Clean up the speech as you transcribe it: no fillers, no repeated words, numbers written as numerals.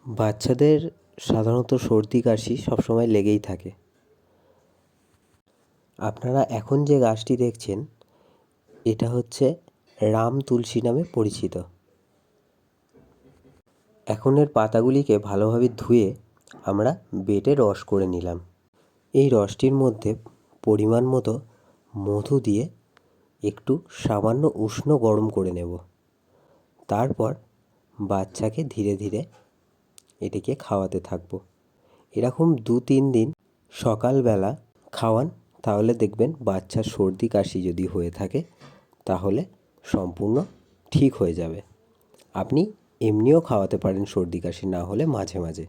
বাচ্চাদের সাধারণত সর্দি কাশি সবসময় লেগেই থাকে। আপনারা এখন যে গাছটি দেখছেন এটা হচ্ছে রাম তুলসী নামে পরিচিত। এখন এর পাতাগুলিকে ভালোভাবে ধুয়ে আমরা বেটে রস করে নিলাম। এই রসটির মধ্যে পরিমাণ মতো মধু দিয়ে একটু সামান্য উষ্ণ গরম করে নেব। তারপর বাচ্চাকে ধীরে ধীরে এটিকে খাওয়াতে থাকবো। এরকম 2-3 দিন সকালবেলা খাওয়ান, তাহলে দেখবেন বাচ্চার সর্দি কাশি যদি হয়ে থাকে তাহলে সম্পূর্ণ ঠিক হয়ে যাবে। আপনি এমনিও খাওয়াতে পারেন সর্দি কাশি না হলে মাঝে মাঝে।